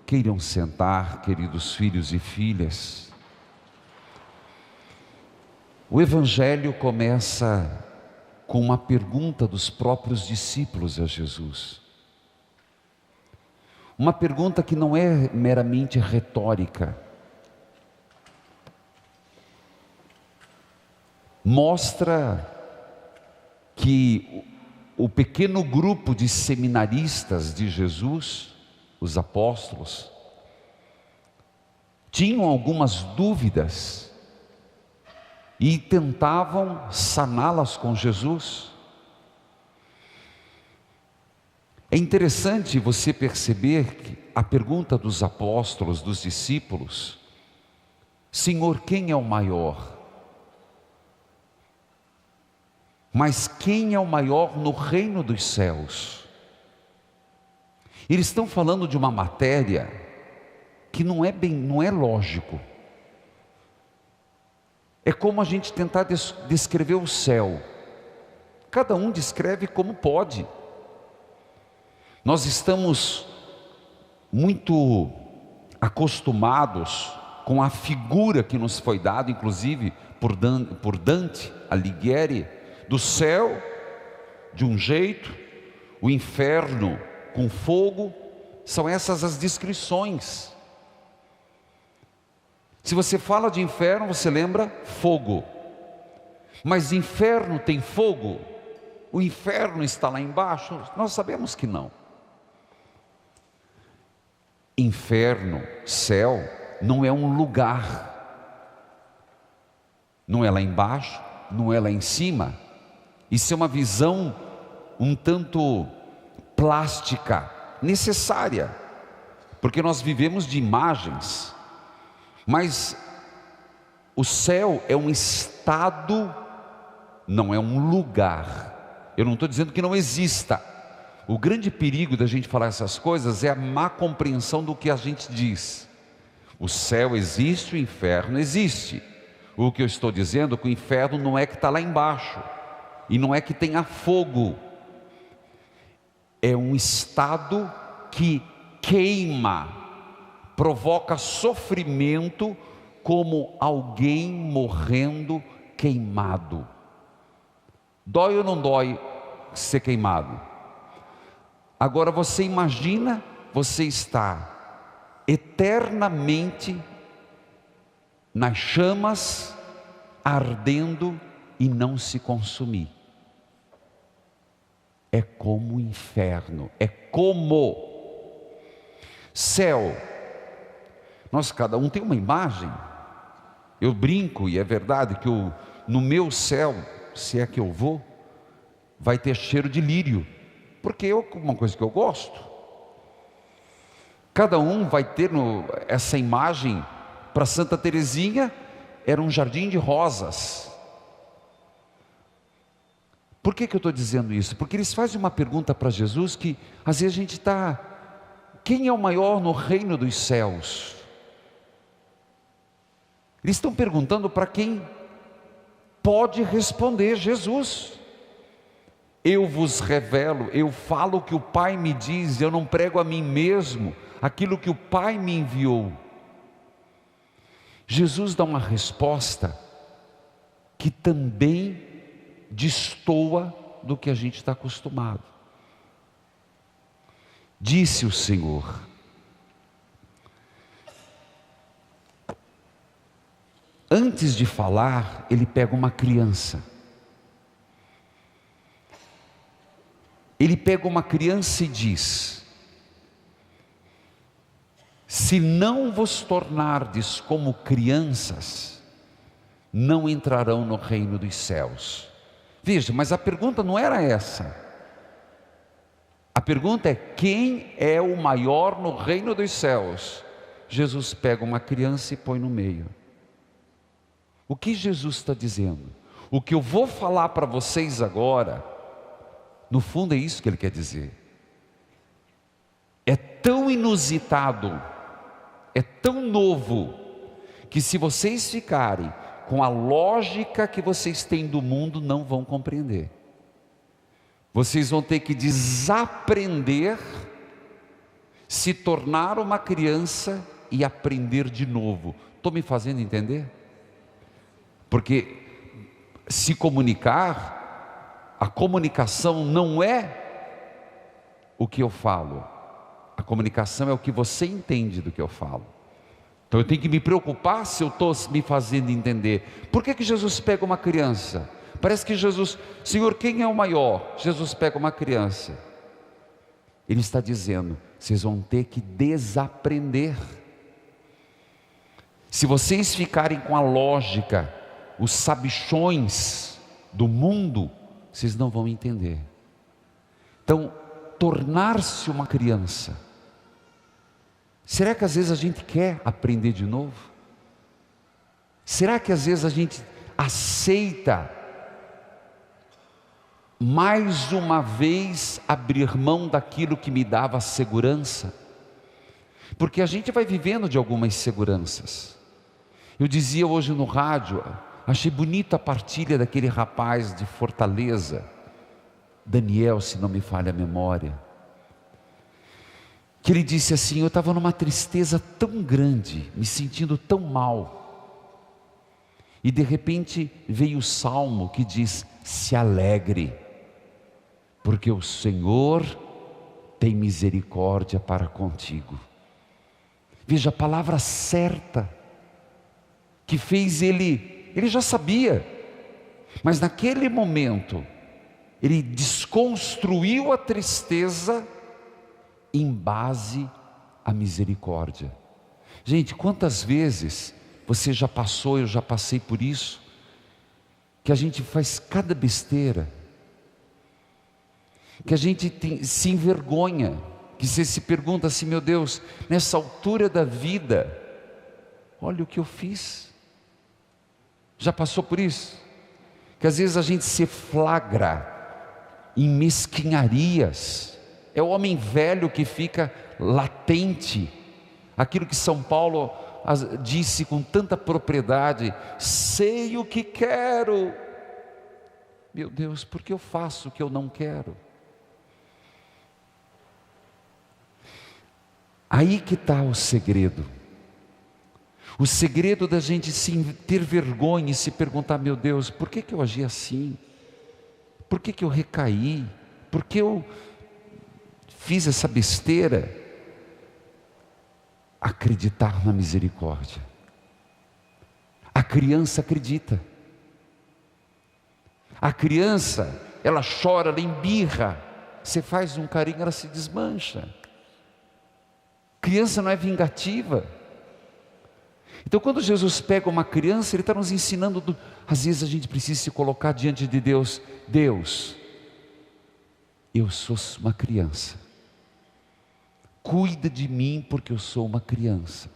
Queiram sentar, queridos filhos e filhas. O Evangelho começa com uma pergunta dos próprios discípulos a Jesus. Uma pergunta que não é meramente retórica. Mostra que o pequeno grupo de seminaristas de Jesus, os apóstolos, tinham algumas dúvidas e tentavam saná-las com Jesus. É interessante você perceber que a pergunta dos apóstolos, dos discípulos: Senhor, quem é o maior? Mas quem é o maior no reino dos céus? Eles estão falando de uma matéria que não é lógico. É como a gente tentar descrever o céu. Cada um descreve como pode. Nós estamos muito acostumados com a figura que nos foi dada, inclusive por Dante Alighieri, do céu de um jeito, o inferno com fogo. São essas as descrições. Se você fala de inferno, você lembra fogo. Mas inferno tem fogo? O inferno está lá embaixo? Nós sabemos que não. Inferno, céu, não é um lugar. Não é lá embaixo, não é lá em cima. Isso é uma visão um tanto plástica, necessária, porque nós vivemos de imagens. Mas o céu é um estado, não é um lugar. Eu não estou dizendo que não exista. O grande perigo da gente falar essas coisas é a má compreensão do que a gente diz. O céu existe, o inferno existe. O que eu estou dizendo é que o inferno não é que está lá embaixo, e não é que tenha fogo. É um estado que queima, provoca sofrimento, como alguém morrendo queimado. Dói ou não dói ser queimado? Agora você imagina, você está eternamente nas chamas, ardendo e não se consumir. É como o inferno, é como céu. Nós cada um tem uma imagem. Eu brinco, e é verdade, que no meu céu, se é que eu vou, vai ter cheiro de lírio, porque é uma coisa que eu gosto. Cada um vai ter essa imagem. Para Santa Teresinha era um jardim de rosas. Por que eu estou dizendo isso? Porque eles fazem uma pergunta para Jesus que às vezes a gente está: quem é o maior no reino dos céus? Eles estão perguntando para quem pode responder: Jesus. Eu vos revelo, eu falo o que o Pai me diz, eu não prego a mim mesmo, aquilo que o Pai me enviou. Jesus dá uma resposta que também destoa do que a gente está acostumado. Disse o Senhor: antes de falar, ele pega uma criança. Ele pega uma criança e diz: se não vos tornardes como crianças, não entrarão no reino dos céus. Veja, mas a pergunta não era essa. A pergunta é: quem é o maior no reino dos céus? Jesus pega uma criança e põe no meio. O que Jesus está dizendo? O que eu vou falar para vocês agora, no fundo é isso que ele quer dizer. É tão inusitado, é tão novo, que se vocês ficarem com a lógica que vocês têm do mundo, não vão compreender. Vocês vão ter que desaprender, se tornar uma criança e aprender de novo. Estou me fazendo entender? Porque se comunicar, a comunicação não é o que eu falo, a comunicação é o que você entende do que eu falo. Então eu tenho que me preocupar se eu estou me fazendo entender. Por que Jesus pega uma criança? Parece que Jesus, Senhor, quem é o maior? Jesus pega uma criança. Ele está dizendo, vocês vão ter que desaprender. Se vocês ficarem com a lógica, os sabichões do mundo, vocês não vão entender. Então, tornar-se uma criança. Será que às vezes a gente quer aprender de novo? Será que às vezes a gente aceita mais uma vez abrir mão daquilo que me dava segurança? Porque a gente vai vivendo de algumas seguranças. Eu dizia hoje no rádio, achei bonita a partilha daquele rapaz de Fortaleza, Daniel, se não me falha a memória, que ele disse assim: eu estava numa tristeza tão grande, me sentindo tão mal, e de repente veio o salmo que diz: se alegre, porque o Senhor tem misericórdia para contigo. Veja, a palavra certa, que fez ele já sabia, mas naquele momento, ele desconstruiu a tristeza em base à misericórdia. Gente, quantas vezes você já passou, eu já passei por isso, que a gente faz cada besteira, que a gente se envergonha, que você se pergunta assim: meu Deus, nessa altura da vida, olha o que eu fiz. Já passou por isso? Que às vezes a gente se flagra em mesquinharias. É o homem velho que fica latente, aquilo que São Paulo disse com tanta propriedade: sei o que quero, meu Deus, por que eu faço o que eu não quero? Aí que está o segredo. O segredo da gente ter vergonha e se perguntar: meu Deus, por que eu agi assim? Por que eu recaí? Por que eu fiz essa besteira? Acreditar na misericórdia. A criança acredita. A criança, ela chora, ela embirra. Você faz um carinho, ela se desmancha. Criança não é vingativa. Então, quando Jesus pega uma criança, Ele está nos ensinando, às vezes a gente precisa se colocar diante de Deus: Deus, eu sou uma criança, cuida de mim porque eu sou uma criança.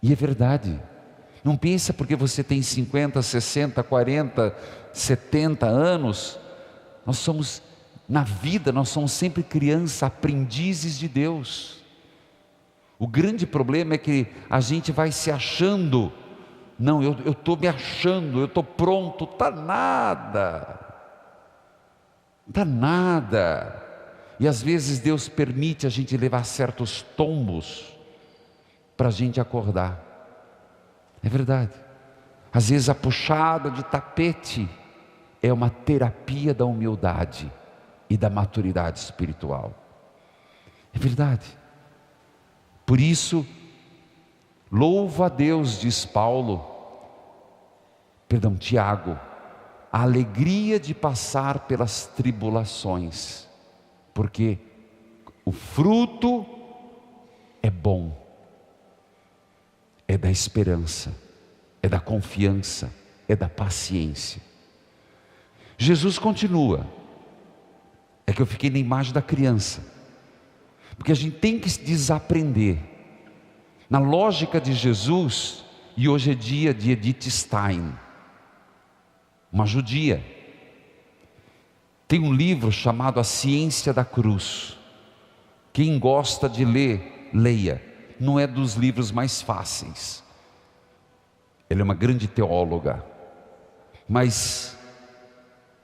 E é verdade, não pensa porque você tem 50, 60, 40, 70 anos, nós somos, na vida nós somos sempre criança, aprendizes de Deus. O grande problema é que a gente vai se achando: não, eu estou me achando, eu estou pronto. Está nada, está nada. E às vezes Deus permite a gente levar certos tombos para a gente acordar. É verdade. Às vezes a puxada de tapete é uma terapia da humildade e da maturidade espiritual. É verdade. Por isso, louvo a Deus, diz Tiago, a alegria de passar pelas tribulações, porque o fruto é bom, é da esperança, é da confiança, é da paciência. Jesus continua, é que eu fiquei na imagem da criança, porque a gente tem que desaprender. Na lógica de Jesus, e hoje é dia de Edith Stein, uma judia, tem um livro chamado A Ciência da Cruz. Quem gosta de ler, leia. Não é dos livros mais fáceis. Ela é uma grande teóloga, mas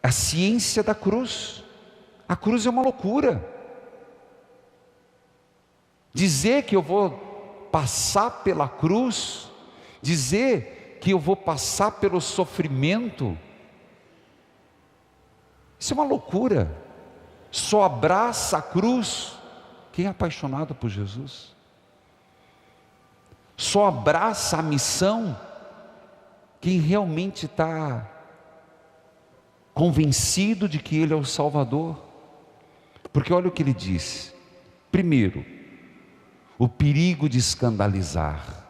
a ciência da cruz, a cruz é uma loucura. dizer que eu vou passar pela cruz, dizer que eu vou passar pelo sofrimento, isso é uma loucura. Só abraça a cruz quem é apaixonado por Jesus. Só abraça a missão quem realmente está convencido de que Ele é o Salvador. Porque olha o que Ele diz. Primeiro, o perigo de escandalizar.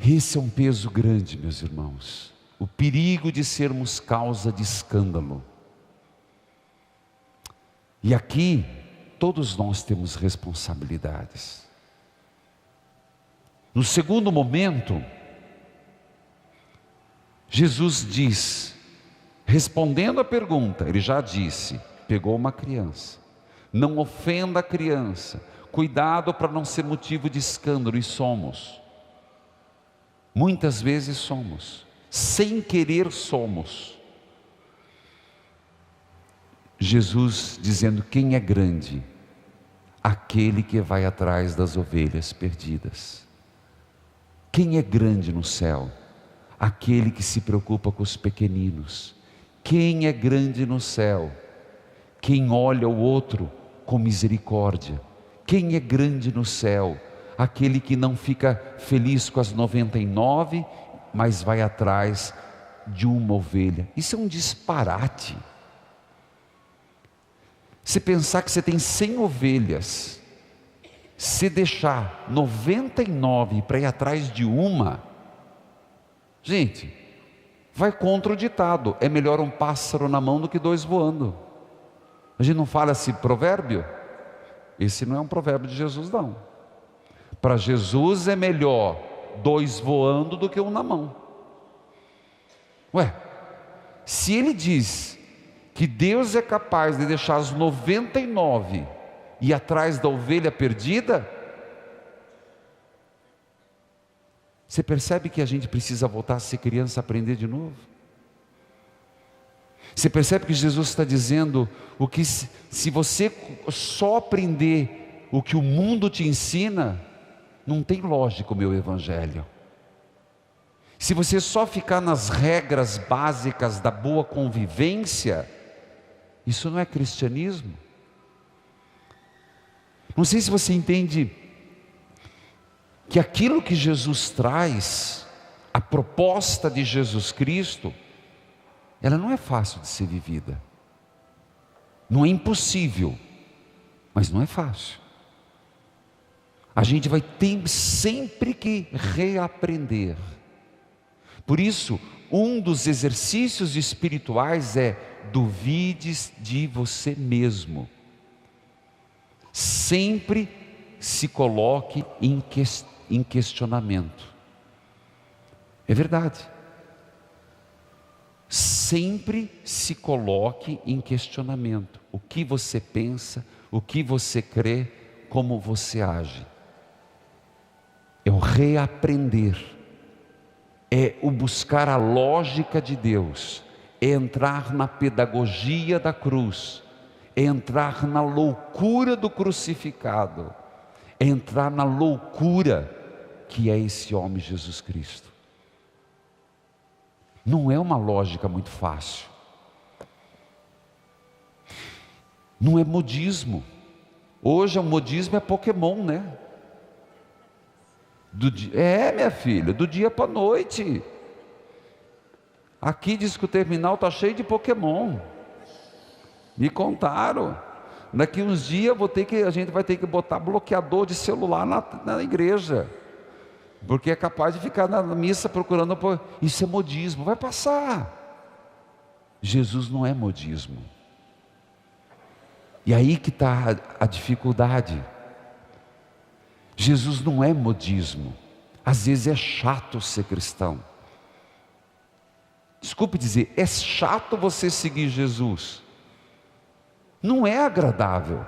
Esse é um peso grande, meus irmãos. O perigo de sermos causa de escândalo. E aqui, todos nós temos responsabilidades. No segundo momento, Jesus diz, respondendo à pergunta, Ele já disse, pegou uma criança, não ofenda a criança, cuidado para não ser motivo de escândalo, e somos, muitas vezes somos, sem querer somos. Jesus dizendo, quem é grande? Aquele que vai atrás das ovelhas perdidas. Quem é grande no céu? Aquele que se preocupa com os pequeninos. Quem é grande no céu? Quem olha o outro com misericórdia. Quem é grande no céu? Aquele que não fica feliz com as 99, mas vai atrás de uma ovelha. Isso é um disparate. Se pensar que você tem 100 ovelhas, se deixar 99 para ir atrás de uma, gente, vai contra o ditado, é melhor um pássaro na mão do que 2 voando. A gente não fala esse provérbio? Esse não é um provérbio de Jesus, não. Para Jesus é melhor 2 voando do que 1 na mão. Ué, se Ele diz que Deus é capaz de deixar as 99 e ir atrás da ovelha perdida, você percebe que a gente precisa voltar a ser criança, aprender de novo? Você percebe que Jesus está dizendo, o que se você só aprender o que o mundo te ensina, não tem lógica o meu evangelho. Se você só ficar nas regras básicas da boa convivência, isso não é cristianismo. Não sei se você entende que aquilo que Jesus traz, a proposta de Jesus Cristo, ela não é fácil de ser vivida. Não é impossível, mas não é fácil. A gente vai ter sempre que reaprender. Por isso, um dos exercícios espirituais é duvides de você mesmo. Sempre se coloque em questionamento. É verdade. Sempre se coloque em questionamento. O que você pensa, o que você crê, como você age. É o reaprender. É o buscar a lógica de Deus. É entrar na pedagogia da cruz. É entrar na loucura do crucificado. É entrar na loucura que é esse homem Jesus Cristo. Não é uma lógica muito fácil. Não é modismo. Hoje o modismo é Pokémon, né? Minha filha, do dia para a noite. Aqui diz que o terminal está cheio de Pokémon. Me contaram. Daqui uns dias a gente vai ter que botar bloqueador de celular na igreja. Porque é capaz de ficar na missa procurando. Isso é modismo, vai passar. Jesus não é modismo. E aí que está a dificuldade. Jesus não é modismo. Às vezes é chato ser cristão. Desculpe dizer, é chato você seguir Jesus. Não é agradável.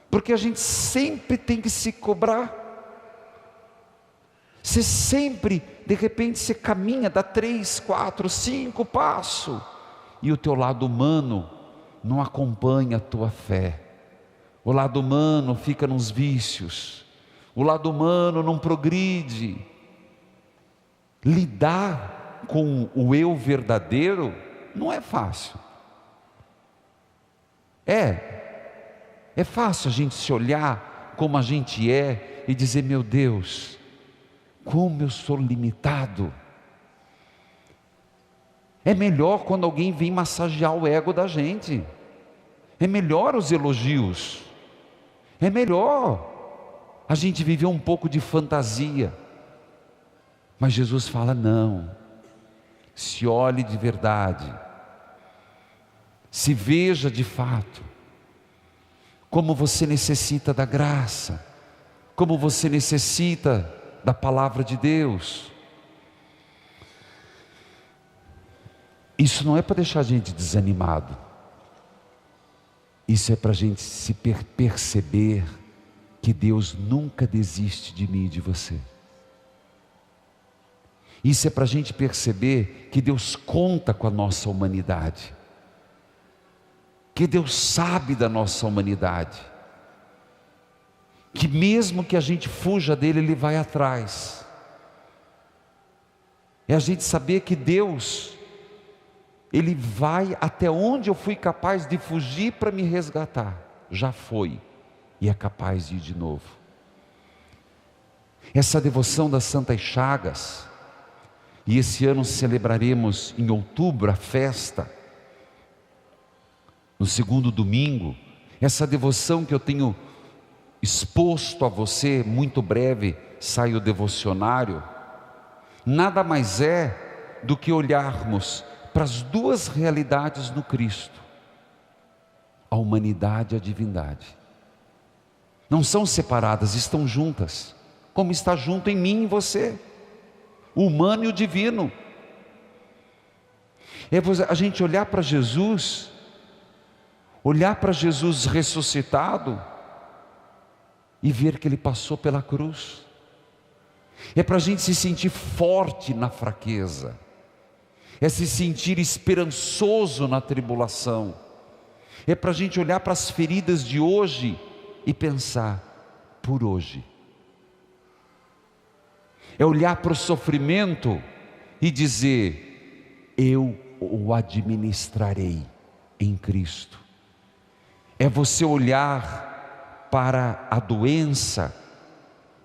Porque a gente sempre tem que se cobrar. Você sempre, de repente, você caminha, dá 3, 4, 5 passos, e o teu lado humano não acompanha a tua fé. O lado humano fica nos vícios, o lado humano não progride. Lidar com o eu verdadeiro não é fácil. É fácil a gente se olhar como a gente é e dizer: meu Deus, como eu sou limitado. É melhor quando alguém vem massagear o ego da gente. É melhor os elogios. É melhor a gente viver um pouco de fantasia. Mas Jesus fala: não, se olhe de verdade, se veja de fato, como você necessita da graça, como você necessita da palavra de Deus. Isso não é para deixar a gente desanimado, isso é para a gente se perceber que Deus nunca desiste de mim e de você. Isso é para a gente perceber que Deus conta com a nossa humanidade, que Deus sabe da nossa humanidade, que mesmo que a gente fuja dele, Ele vai atrás. É a gente saber que Deus, Ele vai até onde eu fui capaz de fugir para me resgatar. Já foi e é capaz de ir de novo. Essa devoção das Santas Chagas, e esse ano celebraremos em outubro a festa, no segundo domingo, essa devoção que eu tenho exposto a você, muito breve sai o devocionário, nada mais é do que olharmos para as duas realidades no Cristo, a humanidade e a divindade. Não são separadas, estão juntas, como está junto em mim e você, o humano e o divino. É a gente olhar para Jesus, olhar para Jesus ressuscitado e ver que Ele passou pela cruz. É para a gente se sentir forte na fraqueza, é se sentir esperançoso na tribulação, é para a gente olhar para as feridas de hoje e pensar: por hoje. É olhar para o sofrimento e dizer: eu o administrarei em Cristo. É você olhar para a doença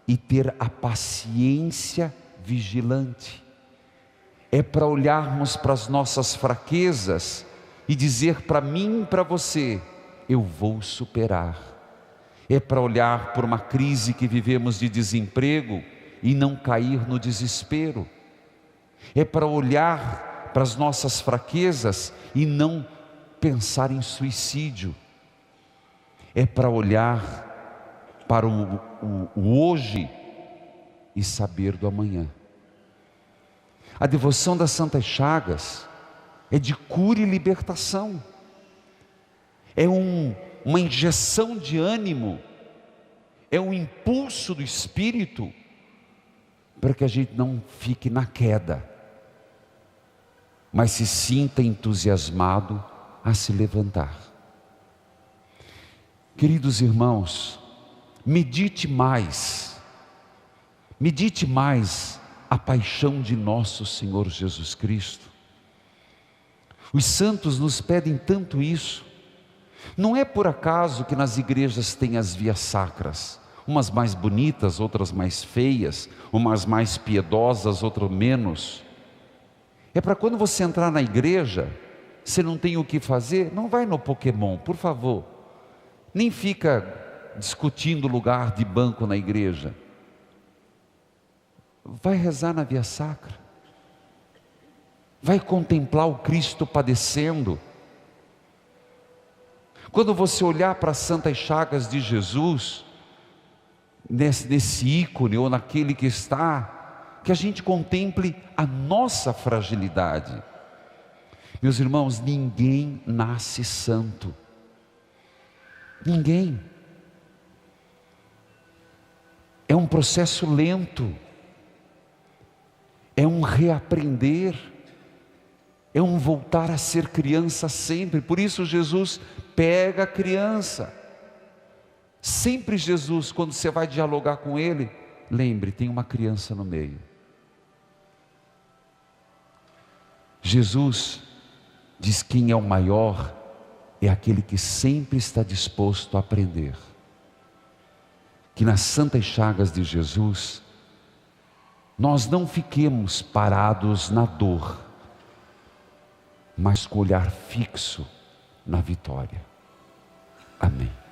e ter a paciência vigilante. É para olharmos para as nossas fraquezas e dizer para mim e para você: eu vou superar. É para olhar por uma crise que vivemos de desemprego e não cair no desespero. É para olhar para as nossas fraquezas e não pensar em suicídio. É para olhar para o hoje e saber do amanhã. A devoção das Santas Chagas é de cura e libertação. É uma injeção de ânimo, é um impulso do Espírito para que a gente não fique na queda, mas se sinta entusiasmado a se levantar. Queridos irmãos, medite mais a paixão de nosso Senhor Jesus Cristo. Os santos nos pedem tanto isso. Não é por acaso que nas igrejas tem as vias sacras, umas mais bonitas, outras mais feias, umas mais piedosas, outras menos. É para quando você entrar na igreja, você não tem o que fazer, não vai no Pokémon, por favor. Nem fica discutindo lugar de banco na igreja. Vai rezar na via sacra. Vai contemplar o Cristo padecendo. Quando você olhar para as Santas Chagas de Jesus, nesse ícone ou naquele que está, que a gente contemple a nossa fragilidade. Meus irmãos, ninguém nasce santo. Ninguém. É um processo lento, é um reaprender, é um voltar a ser criança sempre. Por isso Jesus pega a criança, Sempre Jesus, quando você vai dialogar com Ele, lembre, tem uma criança no meio. Jesus diz: quem é o maior é aquele que sempre está disposto a aprender. Que nas santas chagas de Jesus, nós não fiquemos parados na dor, mas com o olhar fixo na vitória. Amém.